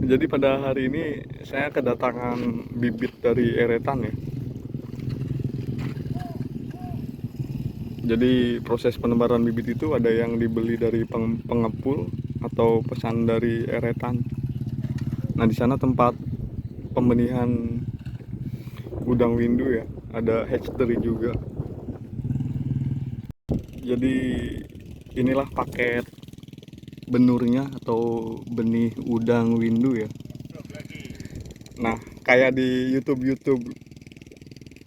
Jadi pada hari ini saya kedatangan bibit dari eretan ya. Jadi proses penebaran bibit itu ada yang dibeli dari pengepul atau pesan dari eretan. Nah, di sana tempat pembenihan udang windu ya, ada hatchery juga. Jadi inilah paket benurnya atau benih udang windu ya. Nah, kayak di YouTube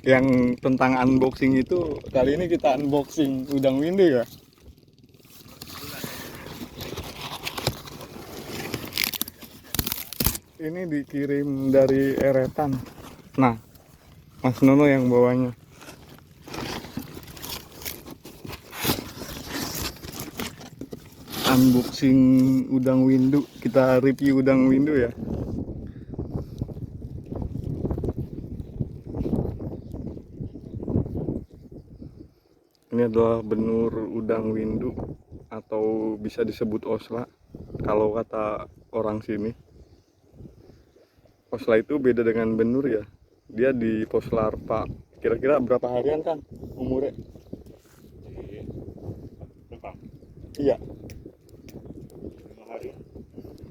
yang tentang unboxing itu, kali ini kita unboxing udang windu ya. Ini dikirim dari eretan. Nah, Mas Nono yang bawanya. Unboxing udang windu, kita review udang windu ya. Ini adalah benur udang windu atau bisa disebut osla kalau kata orang sini. Osla itu beda dengan benur ya. Dia di pos larva. Kira-kira berapa harian kan umurnya? Iya, 5 hari.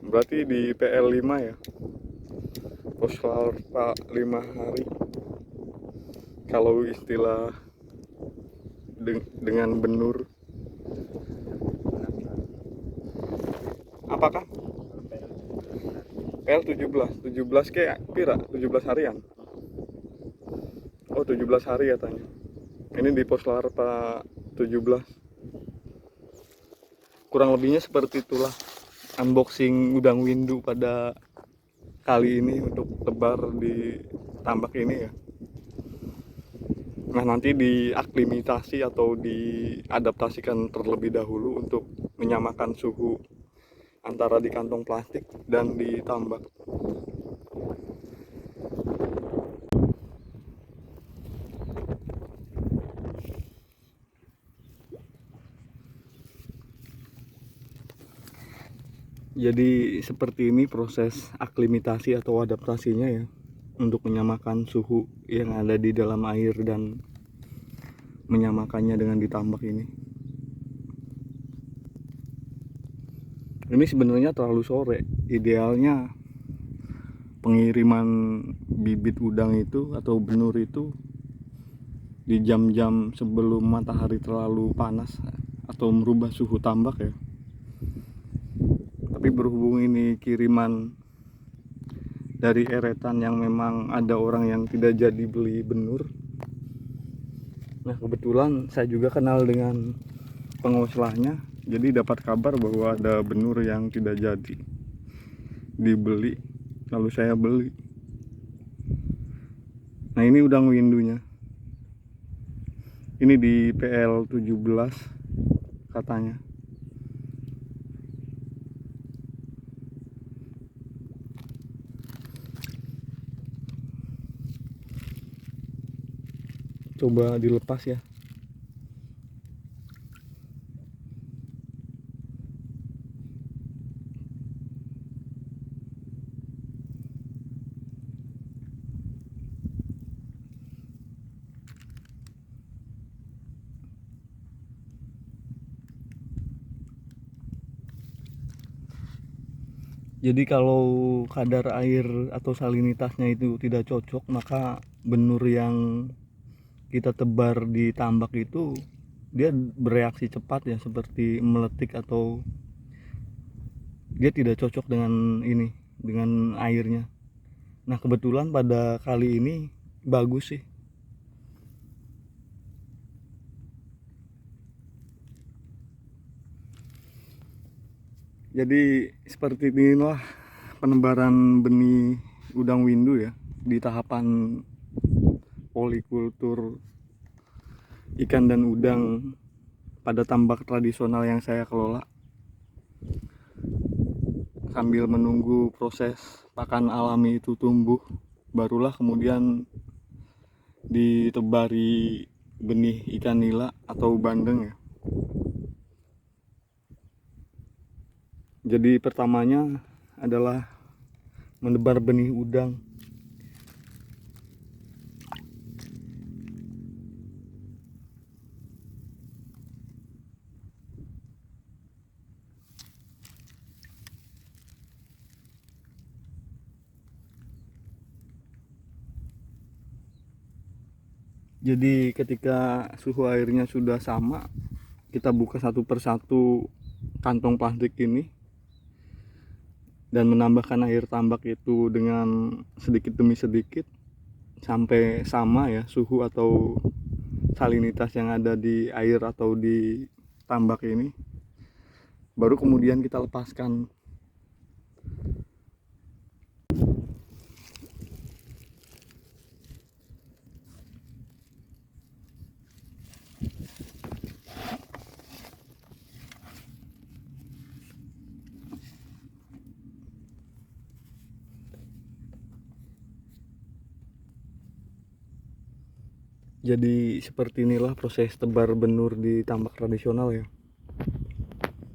berarti di PL5 ya. Pos larva 5 hari. Kalau istilah dengan benur. Apakah? PL 17 kayak pira 17 harian. Oh, 17 hari ya tanya. Ini di pos larva 17. Kurang lebihnya seperti itulah unboxing udang windu pada kali ini untuk tebar di tambak ini ya. Nah, nanti diaklimatasi atau diadaptasikan terlebih dahulu untuk menyamakan suhu antara di kantong plastik dan di tambak. Jadi seperti ini proses aklimatasi atau adaptasinya ya, untuk menyamakan suhu yang ada di dalam air dan menyamakannya dengan ditambak ini. Ini sebenarnya terlalu sore. Idealnya pengiriman bibit udang itu atau benur itu di jam-jam sebelum matahari terlalu panas atau merubah suhu tambak ya. Tapi berhubung ini kiriman dari eretan yang memang ada orang yang tidak jadi beli benur. Nah, kebetulan saya juga kenal dengan pengoslahnya, jadi dapat kabar bahwa ada benur yang tidak jadi dibeli, lalu saya beli. Nah, ini udang windunya. Ini di PL 17 katanya. Coba dilepas ya. Jadi kalau kadar air atau salinitasnya itu tidak cocok, maka benur yang kita tebar di tambak itu dia bereaksi cepat ya, seperti meletik atau dia tidak cocok dengan ini, dengan airnya. Nah, kebetulan pada kali ini bagus sih. Jadi seperti inilah penebaran benih udang windu ya di tahapan polikultur ikan dan udang pada tambak tradisional yang saya kelola, sambil menunggu proses pakan alami itu tumbuh, barulah kemudian ditebari benih ikan nila atau bandeng ya. Jadi pertamanya adalah menebar benih udang. Jadi ketika suhu airnya sudah sama, kita buka satu persatu kantong plastik ini dan menambahkan air tambak itu dengan sedikit demi sedikit sampai sama ya suhu atau salinitas yang ada di air atau di tambak ini. Baru kemudian kita lepaskan. Jadi seperti inilah proses tebar benur di tambak tradisional ya.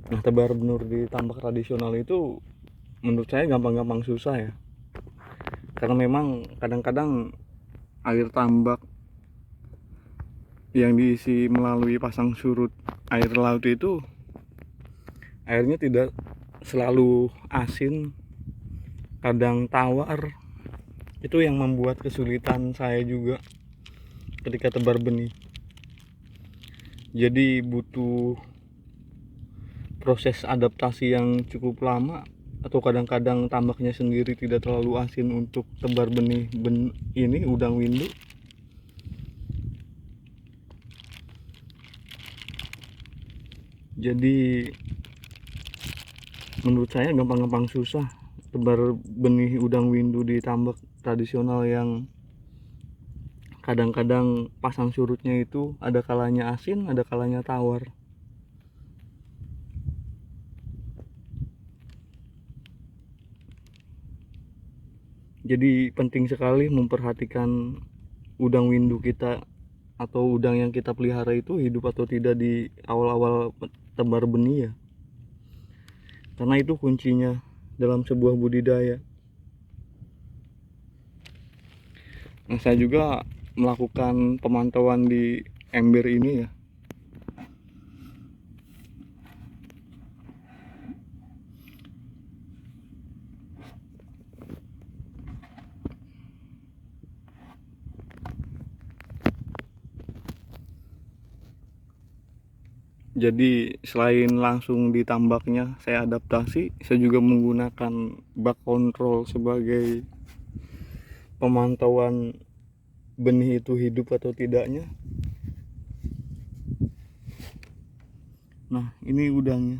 Nah, tebar benur di tambak tradisional itu menurut saya gampang-gampang susah ya. Karena memang kadang-kadang air tambak yang diisi melalui pasang surut air laut itu airnya tidak selalu asin, kadang tawar. Itu yang membuat kesulitan saya juga ketika tebar benih. Jadi butuh proses adaptasi yang cukup lama, atau kadang-kadang tambaknya sendiri tidak terlalu asin untuk tebar benih ini udang windu. Jadi menurut saya gampang-gampang susah tebar benih udang windu di tambak tradisional yang kadang-kadang pasang surutnya itu ada kalanya asin, ada kalanya tawar. Jadi penting sekali memperhatikan udang windu kita atau udang yang kita pelihara itu hidup atau tidak di awal-awal tebar benih ya. Karena itu kuncinya dalam sebuah budidaya. Nah, saya juga melakukan pemantauan di ember ini ya. Jadi selain langsung ditambaknya saya adaptasi, saya juga menggunakan bak kontrol sebagai pemantauan benih itu hidup atau tidaknya. Nah, ini udangnya.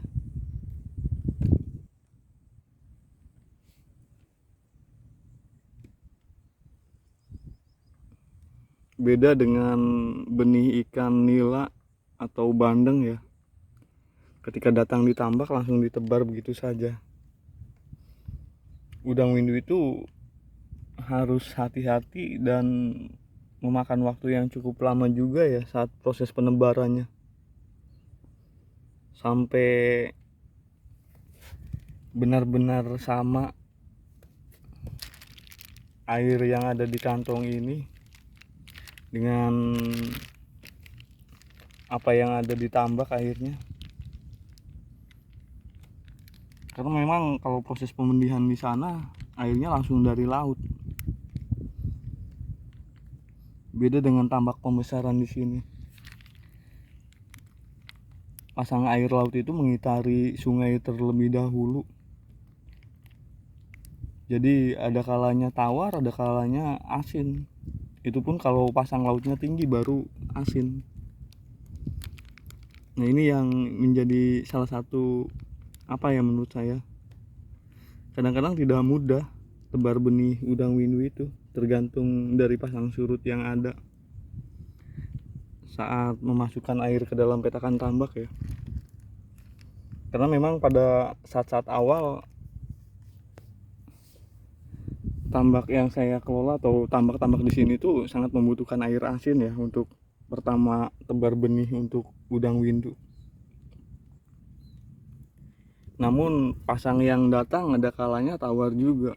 Beda dengan benih ikan nila atau bandeng ya. Ketika datang ditambak langsung ditebar begitu saja. Udang windu itu harus hati-hati dan memakan waktu yang cukup lama juga ya saat proses penebarannya. Sampai benar-benar sama air yang ada di kantong ini dengan apa yang ada di tambak airnya. Karena memang kalau proses pemandian di sana airnya langsung dari laut. Beda dengan tambak pembesaran di sini. Pasang air laut itu mengitari sungai terlebih dahulu. Jadi ada kalanya tawar, ada kalanya asin. Itu pun kalau pasang lautnya tinggi baru asin. Nah, ini yang menjadi salah satu apa ya menurut saya, kadang-kadang tidak mudah tebar benih udang windu itu, tergantung dari pasang surut yang ada saat memasukkan air ke dalam petakan tambak ya. Karena memang pada saat-saat awal tambak yang saya kelola atau tambak-tambak di sini tuh sangat membutuhkan air asin ya untuk pertama tebar benih untuk udang windu. Namun pasang yang datang ada kalanya tawar juga.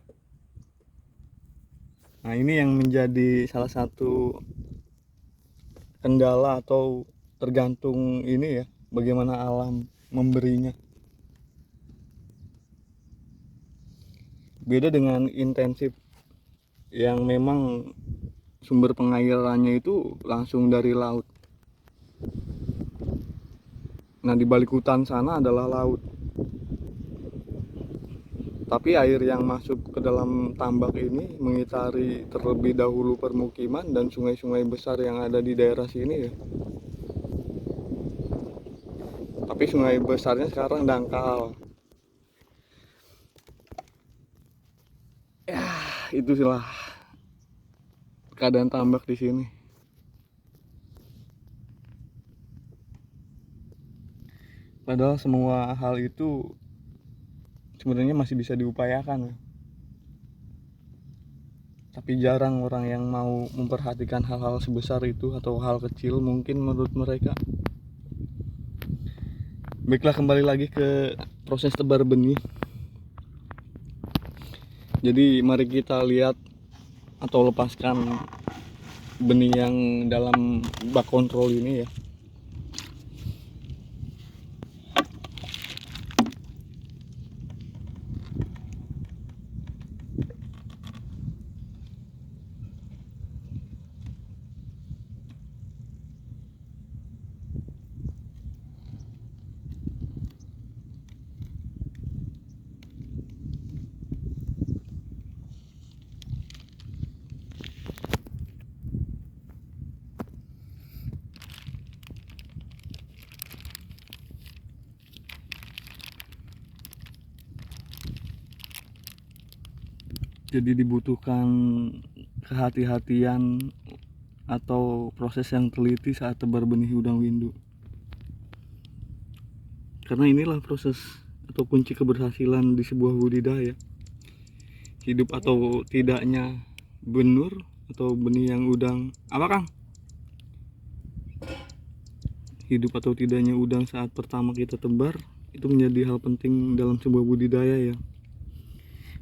Nah, ini yang menjadi salah satu kendala atau tergantung ini ya, bagaimana alam memberinya. Beda dengan intensif yang memang sumber pengairannya itu langsung dari laut. Nah, di balik hutan sana adalah laut. Tapi air yang masuk ke dalam tambak ini mengitari terlebih dahulu permukiman dan sungai-sungai besar yang ada di daerah sini ya. Tapi sungai besarnya sekarang dangkal. Ya, itulah keadaan tambak di sini. Padahal semua hal itu sebenarnya masih bisa diupayakan ya. Tapi jarang orang yang mau memperhatikan hal-hal sebesar itu atau hal kecil mungkin menurut mereka. Baiklah, kembali lagi ke proses tebar benih. Jadi mari kita lihat atau lepaskan benih yang dalam bak kontrol ini ya. Jadi dibutuhkan kehati-hatian atau proses yang teliti saat tebar benih udang windu. Karena inilah proses atau kunci keberhasilan di sebuah budidaya. Hidup atau tidaknya benur atau benih yang udang. Apa Kang? Hidup atau tidaknya udang saat pertama kita tebar itu menjadi hal penting dalam sebuah budidaya ya.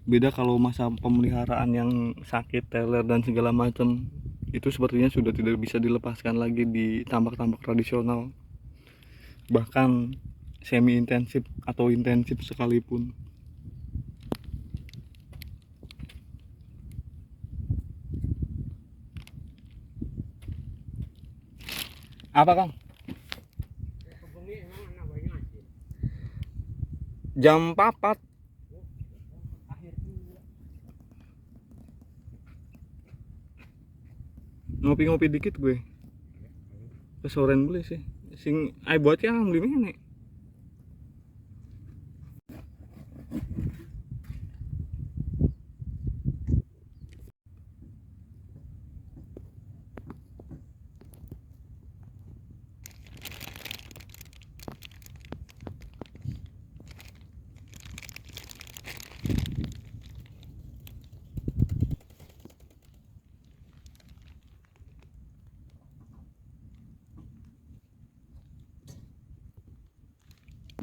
Beda kalau masa pemeliharaan yang sakit, teler dan segala macam, itu sepertinya sudah tidak bisa dilepaskan lagi di tambak-tambak tradisional, bahkan semi intensif atau intensif sekalipun. Apa Kang? Jam 4 ngopi-ngopi dikit gue. Kesoren boleh sih. Sing ai buat yang beli mana?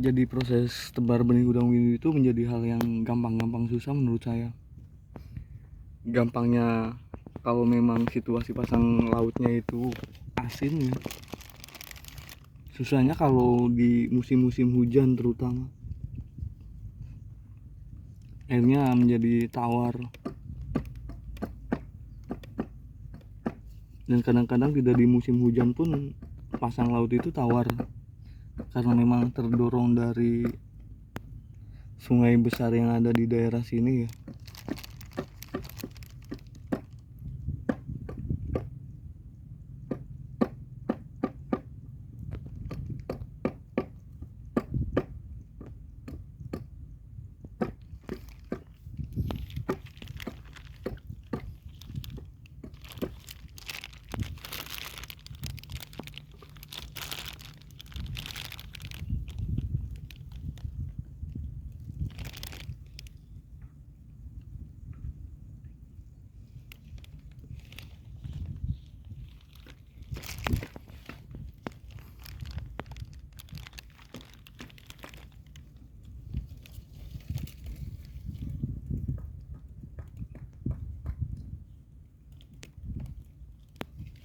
Jadi proses tebar benih udang windu itu menjadi hal yang gampang-gampang susah menurut saya. Gampangnya kalau memang situasi pasang lautnya itu asin ya. Susahnya kalau di musim-musim hujan terutama. Airnya menjadi tawar. Dan kadang-kadang tidak di musim hujan pun pasang laut itu tawar. Karena memang terdorong dari sungai besar yang ada di daerah sini ya.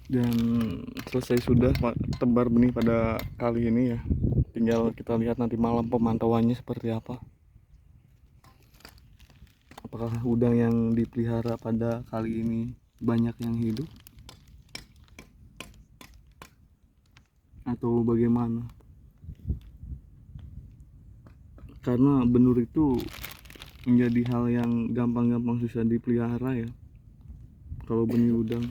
Dan selesai sudah tebar benih pada kali ini ya. Tinggal kita lihat nanti malam pemantauannya seperti apa. Apakah udang yang dipelihara pada kali ini banyak yang hidup atau bagaimana? Karena benur itu menjadi hal yang gampang-gampang susah dipelihara ya, kalau benih udang.